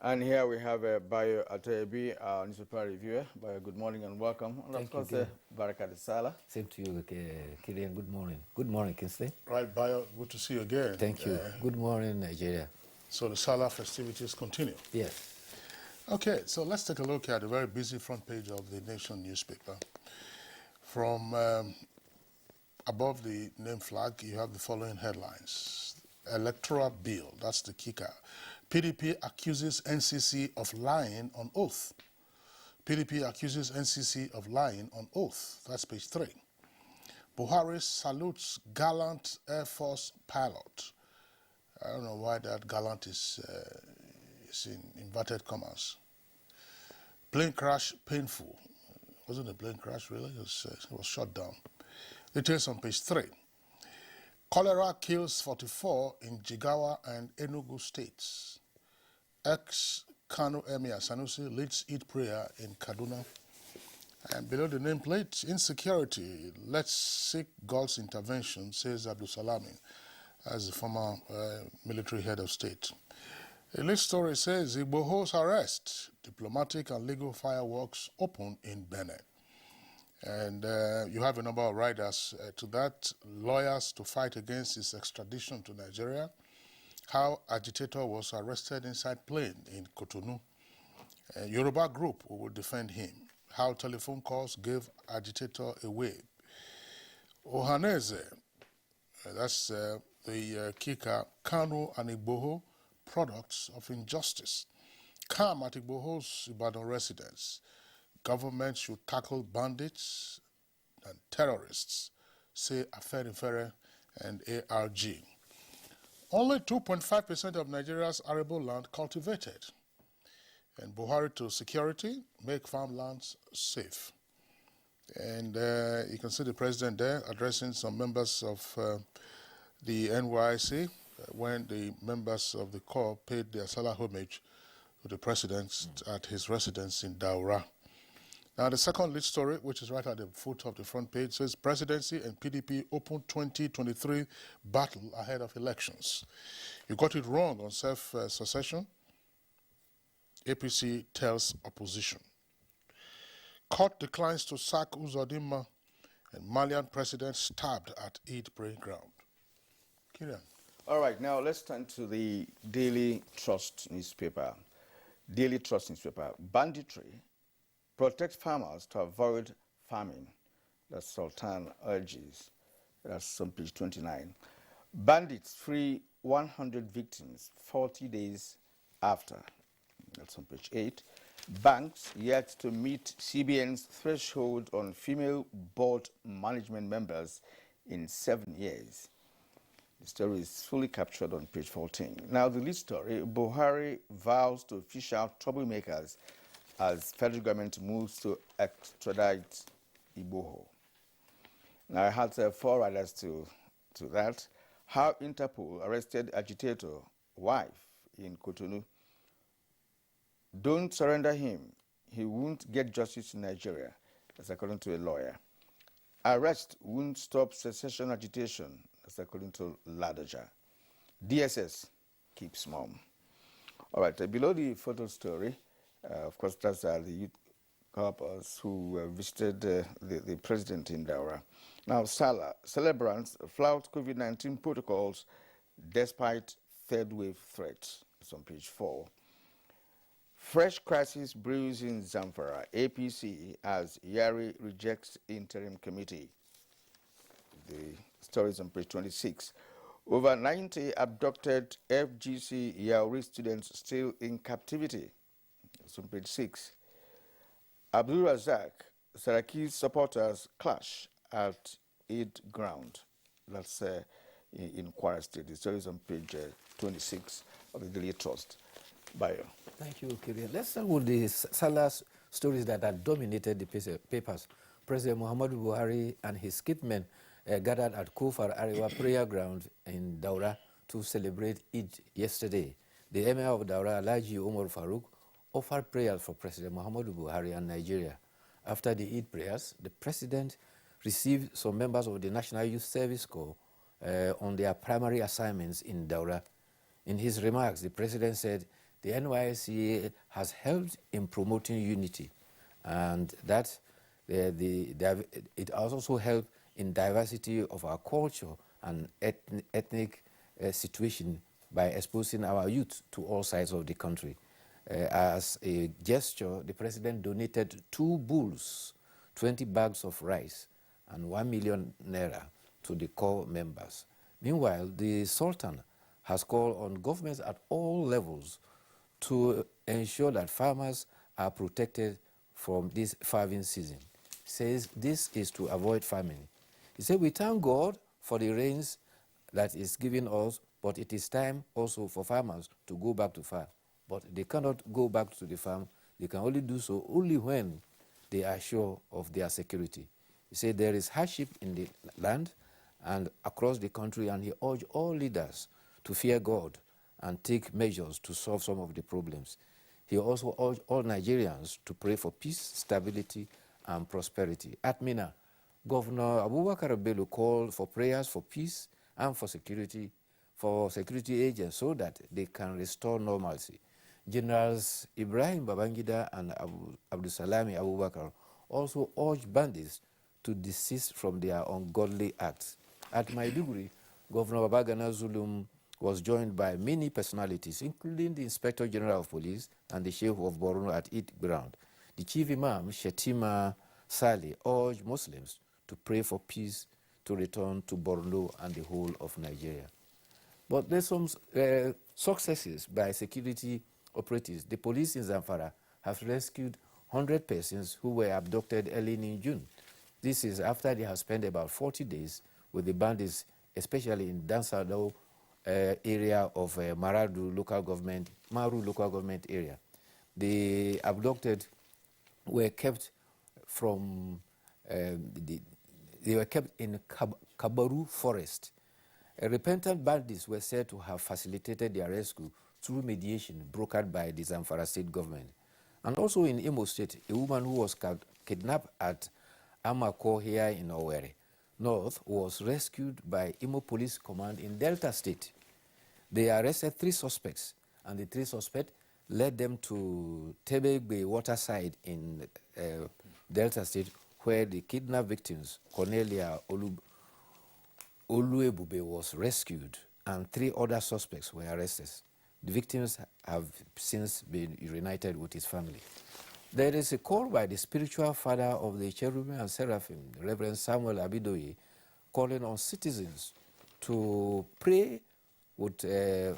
And here we have Bayo Atebi, our newspaper reviewer. Bayo, good morning and welcome. And Thank of course, you, Barakat Sala. Same to you, Killian. Good morning. Good morning, Kingsley. Right, Bayo, good to see you again. Thank you. Good morning, Nigeria. So the Salah festivities continue. Yes. Okay, so let's take a look at the very busy front page of the Nation newspaper. From above the name flag, you have the following headlines. Electoral bill, that's the kicker. PDP accuses NCC of lying on oath. PDP accuses NCC of lying on oath. That's page 3. Buhari salutes gallant Air Force pilot. I don't know why that gallant is in inverted commas. Plane crash painful. Wasn't a plane crash really? It was shot down. Details on page 3. Cholera kills 44 in Jigawa and Enugu states. Ex-Kano Emir Sanusi leads Eid prayer in Kaduna. And below the nameplate, insecurity, let's seek God's intervention, says Abdul Salami, as the former military head of state. A lead story says Igboho's arrest, diplomatic and legal fireworks open in Benin. And you have a number of riders to that, lawyers to fight against his extradition to Nigeria, how agitator was arrested inside plane in Cotonou, Yoruba group who will defend him, how telephone calls gave agitator away. Ohaneze, that's the kicker, Kano and Igboho, products of injustice. Calm at Igboho's Ibadan residence. Government should tackle bandits and terrorists, say Afenifere and ARG. Only 2.5% of Nigeria's arable land cultivated. And Buhari to security, make farmlands safe. And you can see the president there addressing some members of the NYC when the members of the corps paid their Salah homage to the president at his residence in Daura. Now, the second lead story, which is right at the foot of the front page, says presidency and PDP open 2023 battle ahead of elections. You got it wrong on self-succession. APC tells opposition. Court declines to sack Uzodinma, and Malian president stabbed at Eid praying ground. Kieran. All right, now let's turn to the Daily Trust newspaper. Daily Trust newspaper. Banditry protect farmers to avoid famine. That's Sultan urges. That's on page 29. Bandits free 100 victims 40 days after. That's on page 8. Banks yet to meet CBN's threshold on female board management members in 7 years. The story is fully captured on page 14. Now the lead story, Buhari vows to fish out troublemakers as federal government moves to extradite Igboho. Now I had 4 riders to that. How Interpol arrested agitator wife in Cotonou. Don't surrender him. He won't get justice in Nigeria. That's according to a lawyer. Arrest won't stop secession agitation. That's according to Ladoja. DSS keeps mum. All right, below the photo story, of course, that's the youth corpus who visited the president in Daura. Now, Salah, celebrants flout COVID-19 protocols despite third wave threats. It's on page 4. Fresh crisis brews in Zamfara. APC as Yari rejects interim committee. The story is on page 26. Over 90 abducted FGC Yauri students still in captivity. It's on page 6. Abdul Razak, Saraki's supporters clash at Eid ground. That's in Kwara State. The story is on page 26 of the Daily Trust. Bayo. Thank you, Killian. Let's start with the Salah stories that have dominated the papers. President Muhammadu Buhari and his kitmen gathered at Kufar Arewa prayer ground in Daura to celebrate Eid yesterday. The Emir of Daura, Alhaji Umar Farouk, offered prayers for President Muhammadu Buhari and Nigeria. After the Eid prayers, the president received some members of the National Youth Service Corps on their primary assignments in Daura. In his remarks, the president said the NYSC has helped in promoting unity, and that it also helped in diversity of our culture and ethnic situation by exposing our youth to all sides of the country. As a gesture, the president donated 2 bulls, 20 bags of rice, and 1 million naira to the core members. Meanwhile, the Sultan has called on governments at all levels to ensure that farmers are protected from this farming season. He says this is to avoid famine. He said, we thank God for the rains that is giving us, but it is time also for farmers to go back to farm. But they cannot go back to the farm. They can only do so only when they are sure of their security. He said there is hardship in the land and across the country, and he urged all leaders to fear God and take measures to solve some of the problems. He also urged all Nigerians to pray for peace, stability, and prosperity. At Mina, Governor Abubakar Bello called for prayers for peace and for security agents so that they can restore normalcy. Generals Ibrahim Babangida and Abdusalami Abubakar also urged bandits to desist from their ungodly acts. At Maiduguri, Governor Babagana Zulum was joined by many personalities, including the Inspector General of Police and the Sheikh of Borno at Eid Ground. The Chief Imam, Shetima Saleh, urged Muslims to pray for peace to return to Borno and the whole of Nigeria. But there's some successes by security operatives. The police in Zamfara have rescued 100 persons who were abducted early in June. This is after they have spent about 40 days with the bandits, especially in Dansado area of Maru local government area. The abducted were kept they were kept in Kabaru forest. Repentant bandits were said to have facilitated their rescue through mediation brokered by the Zamfara state government. And also in Imo State, a woman who was kidnapped at Amako here in Owerri North was rescued by Imo Police Command in Delta State. They arrested 3 suspects, and the 3 suspects led them to Tebegbe waterside in Delta State, where the kidnapped victims, Cornelia Oluebube, was rescued, and 3 other suspects were arrested. The victims have since been reunited with his family. There is a call by the spiritual father of the Cherubim and Seraphim, Reverend Samuel Abidoye, calling on citizens to pray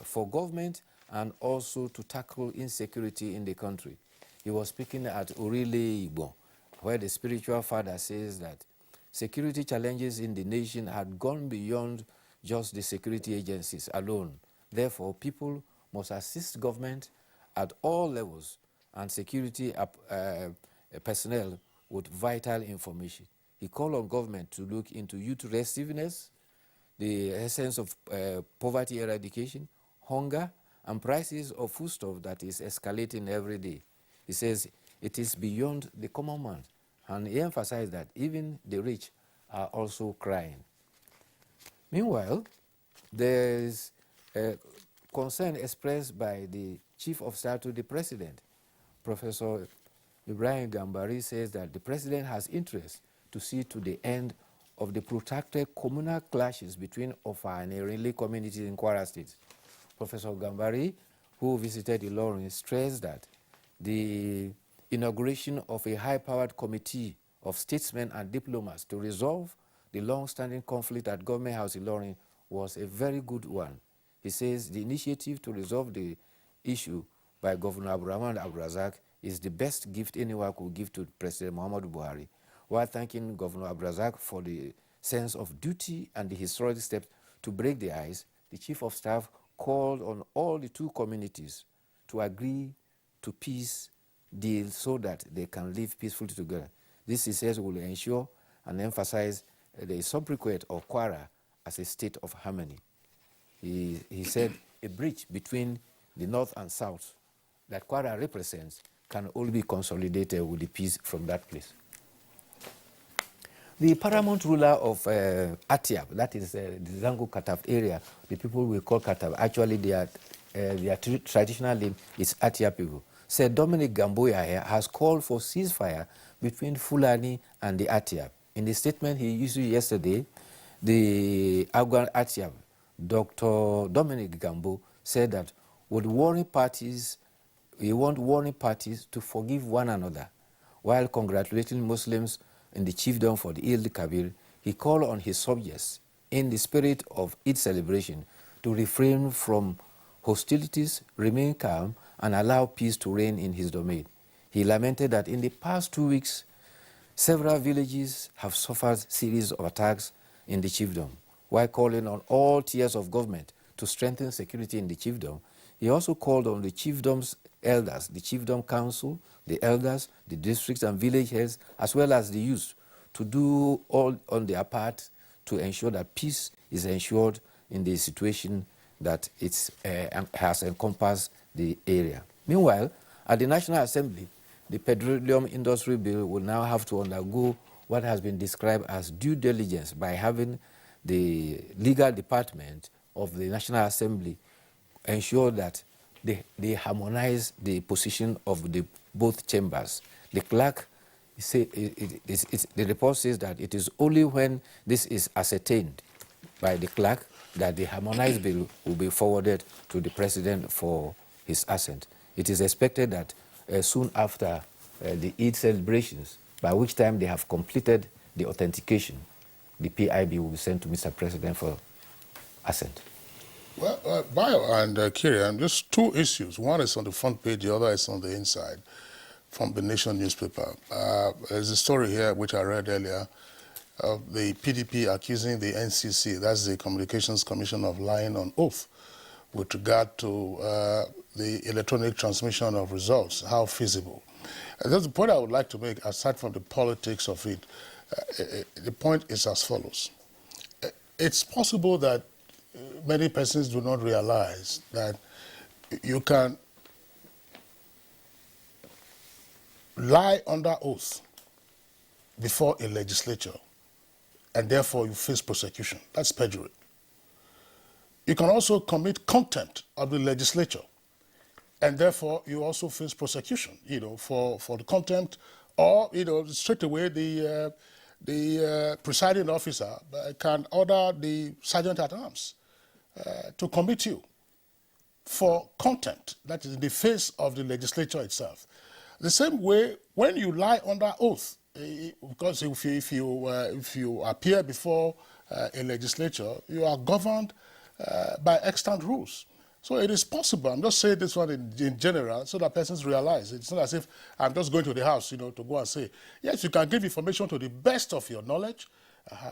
for government and also to tackle insecurity in the country. He was speaking at Orile Igbo, where the spiritual father says that security challenges in the nation had gone beyond just the security agencies alone. Therefore, people must assist government at all levels and security personnel with vital information. He called on government to look into youth restiveness, the essence of poverty eradication, hunger, and prices of foodstuff that is escalating every day. He says it is beyond the common man, and he emphasized that even the rich are also crying. Meanwhile, there is concern expressed by the Chief of Staff to the President. Professor Ibrahim Gambari says that the President has interest to see to the end of the protracted communal clashes between Ofa and Erinle communities in Kwara State. Professor Gambari, who visited Ilorin, stressed that the inauguration of a high-powered committee of statesmen and diplomats to resolve the long-standing conflict at Government House Ilorin was a very good one. He says the initiative to resolve the issue by Governor Abdurrahman Abdulrazak is the best gift anyone could give to President Muhammadu Buhari. While thanking Governor Abdulrazak for the sense of duty and the historic steps to break the ice, the Chief of Staff called on all the 2 communities to agree to peace deals so that they can live peacefully together. This, he says, will ensure and emphasize the sobriquet of Kwara as a state of harmony. He said a bridge between the north and south that Kwara represents can only be consolidated with the peace from that place. The paramount ruler of Atiab, that is the Zango Kataf area, the people we call Kataf, actually they are their traditional name is Atia people, said Dominic Gamboya has called for ceasefire between Fulani and the Atia. In the statement he issued yesterday, the Agwan Atia, Dr. Dominic Gambo, said that we want warring parties to forgive one another. While congratulating Muslims in the chiefdom for the Eid Kabir, he called on his subjects, in the spirit of Eid celebration, to refrain from hostilities, remain calm, and allow peace to reign in his domain. He lamented that in the past 2 weeks, several villages have suffered series of attacks in the chiefdom. While calling on all tiers of government to strengthen security in the chiefdom, he also called on the chiefdom's elders, the chiefdom council, the elders, the districts and village heads, as well as the youth, to do all on their part to ensure that peace is ensured in the situation that it has encompassed the area. Meanwhile, at the National Assembly, the Petroleum Industry Bill will now have to undergo what has been described as due diligence by having the legal department of the National Assembly ensure that they harmonize the position of the both chambers. The clerk, the report says that it is only when this is ascertained by the clerk that the harmonized bill will be forwarded to the president for his assent. It is expected that soon after the Eid celebrations, by which time they have completed the authentication, the PIB will be sent to Mr. President for assent. Well, Bayo and Kirian, just two issues. One is on the front page, the other is on the inside from the Nation newspaper. There's a story here which I read earlier of the PDP accusing the NCC, that's the Communications Commission, of lying on oath with regard to the electronic transmission of results, how feasible. That's the point I would like to make, aside from the politics of it. The point is as follows. It's possible that many persons do not realize that you can lie under oath before a legislature and therefore you face prosecution. That's perjury. You can also commit contempt of the legislature and therefore you also face prosecution, for the contempt, or, straight away the presiding officer can order the sergeant at arms to commit you for contempt, that is in the face of the legislature itself. The same way, when you lie under oath, because if you appear before a legislature, you are governed by extant rules. So it is possible. I'm just saying this one in general so that persons realize. It's not as if I'm just going to the house, to go and say, yes, you can give information to the best of your knowledge,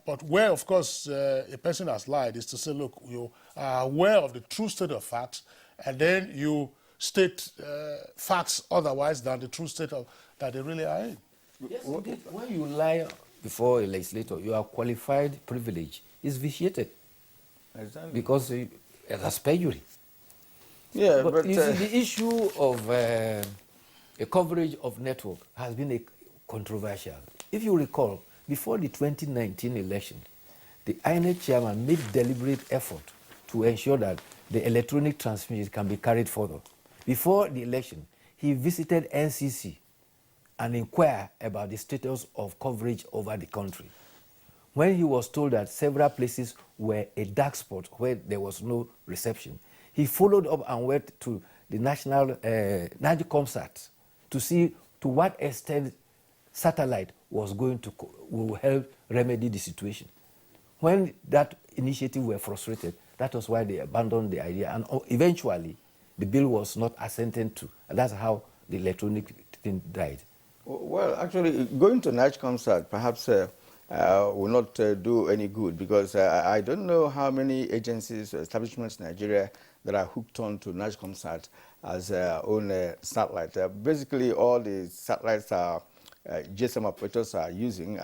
but where, of course, a person has lied is to say, look, you are aware of the true state of facts, and then you state facts otherwise than the true state of that they really are in. Yes, indeed. When you lie before a legislator, your qualified privilege is vitiated. Exactly. Because that's perjury. Yeah, but you see, the issue of a coverage of network has been controversial. If you recall, before the 2019 election, the INEC chairman made deliberate effort to ensure that the electronic transmission can be carried further. Before the election, he visited NCC and inquired about the status of coverage over the country. When he was told that several places were a dark spot where there was no reception, he followed up and went to the national NAGCOMSAT to see to what extent satellite will help remedy the situation. When that initiative were frustrated, that was why they abandoned the idea, and eventually the bill was not assented to, and that's how the electronic thing died. Well, actually, going to NAGCOMSAT perhaps will not do any good, because I don't know how many agencies or establishments in Nigeria that are hooked on to NAGCOMSAT as their own satellite. Basically, all the satellites are GSM operators are using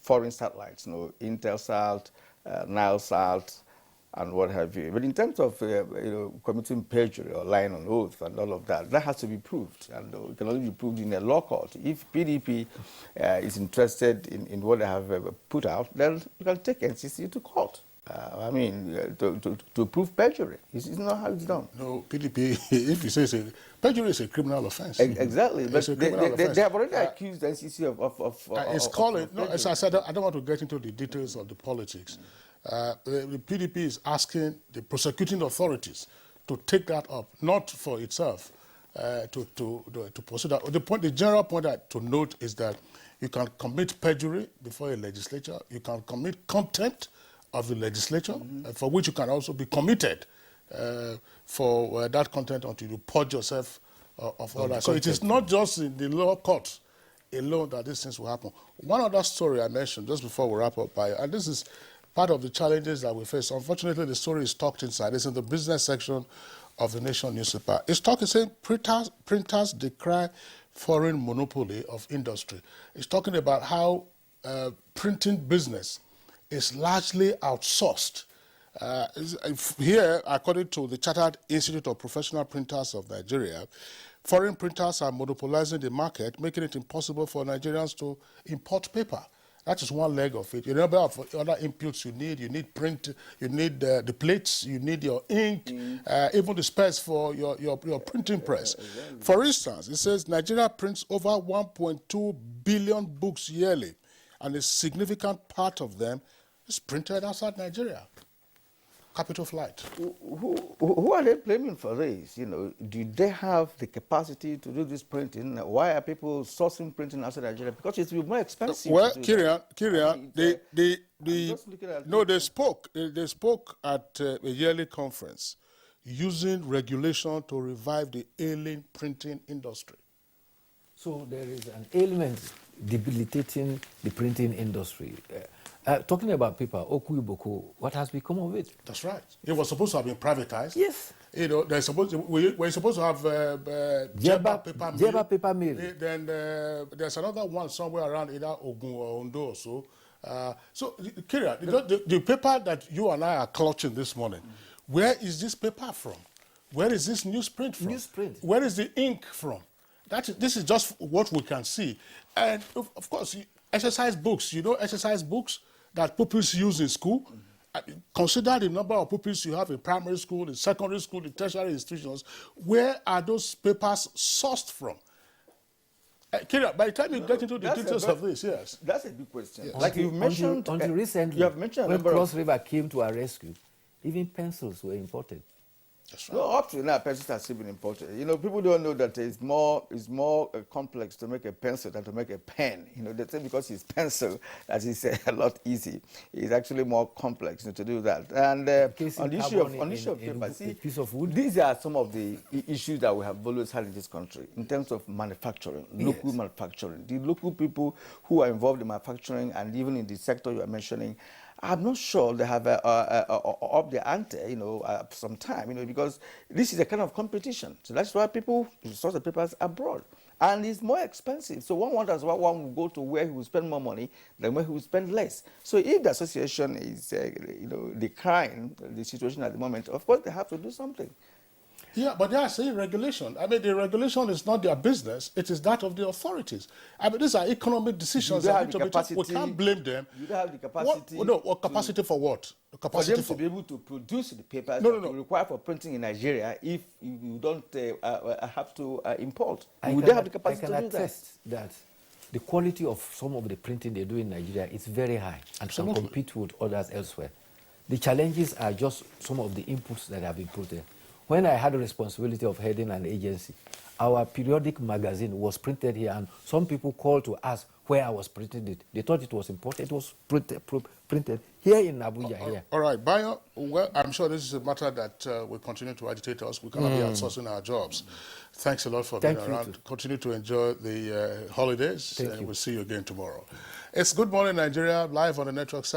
foreign satellites, Intelsat, Nilesat, and what have you. But in terms of committing perjury or lying on oath and all of that, that has to be proved, and it can only be proved in a law court. If PDP is interested in what they have put out, then we can take NCC to court. I mean, to prove perjury. It's not how it's done. No, PDP, if you say perjury is a criminal offense. Exactly, but It's a criminal offense. they have already accused the NCC of It's calling, no, as I said, I don't want to get into the details of the politics. The PDP is asking the prosecuting authorities to take that up, not for itself, to pursue that. The general point to note is that you can commit perjury before a legislature, you can commit contempt of the legislature, for which you can also be committed for that content until you purge yourself of all that. So it is not just in the lower court alone that these things will happen. One other story I mentioned just before we wrap up, and this is part of the challenges that we face. Unfortunately, the story is tucked inside. It's in the business section of the Nation newspaper. It's talking, saying printers decry foreign monopoly of industry. It's talking about how printing business is largely outsourced. Here, according to the Chartered Institute of Professional Printers of Nigeria, foreign printers are monopolizing the market, making it impossible for Nigerians to import paper. That is one leg of it. You know about other inputs you need print, you need the plates, you need your ink, even the spares for your printing press. Exactly. For instance, it says Nigeria prints over 1.2 billion books yearly, and a significant part of them is printed outside Nigeria. Capital flight. Who are they blaming for this? You know, do they have the capacity to do this printing? Why are people sourcing printing outside Nigeria? Because it's more expensive. Well, Kirian, they spoke at a yearly conference using regulation to revive the ailing printing industry. So there is an ailment debilitating the printing industry. Talking about paper, Okuiboko, what has become of it? That's right. It was supposed to have been privatized. Yes. You know, we're supposed to have Jeba paper mill. Then there's another one somewhere around either Ogun or Ondo or so. So, Kira, the paper that you and I are clutching this morning, where is this paper from? Where is this newsprint from? Newsprint. Where is the ink from? This is just what we can see. And, of course, exercise books, you know, exercise books that pupils use in school. Consider the number of pupils you have in primary school, in secondary school, in tertiary institutions. Where are those papers sourced from? Kira, by the time you get into the details of this, yes. That's a big question. Yes. Like you've mentioned... Until recently, you have mentioned when Cross River came to our rescue, even pencils were imported. That's right. No, up to now, pencils have still been imported. You know, people don't know that it's more complex to make a pencil than to make a pen. You know, they say because it's pencil, that is a lot easy. It's actually more complex to do that. And on the issue of paper, see, a piece of wood. These are some of the issues that we have always had in this country in terms of manufacturing, local manufacturing. The local people who are involved in manufacturing and even in the sector you are mentioning, I'm not sure they have up the ante, you know, some time, you know, because this is a kind of competition. So that's why people source the papers abroad. And it's more expensive. So one wonders why one will go to where he will spend more money than where he will spend less. So if the association is, you know, decrying the situation at the moment, of course they have to do something. Yeah, but they are saying regulation. I mean, the regulation is not their business. It is that of the authorities. I mean, these are economic decisions. You don't have the capacity, we can't blame them. You don't have the capacity. What capacity for what? For them to be able to produce the papers that you require for printing in Nigeria if you don't have to import. You don't have the capacity to do that. I can attest that the quality of some of the printing they do in Nigeria is very high and can compete with others elsewhere. The challenges are just some of the inputs that have been put there. When I had the responsibility of heading an agency, our periodic magazine was printed here, and some people called to ask where I was printing it. They thought it was imported. It was printed here in Abuja. Here. All right, Bayo, well, I'm sure this is a matter that will continue to agitate us. We cannot be outsourcing our jobs. Thanks a lot for being around. Continue to enjoy the holidays, and we'll see you again tomorrow. It's Good Morning Nigeria, live on the network site.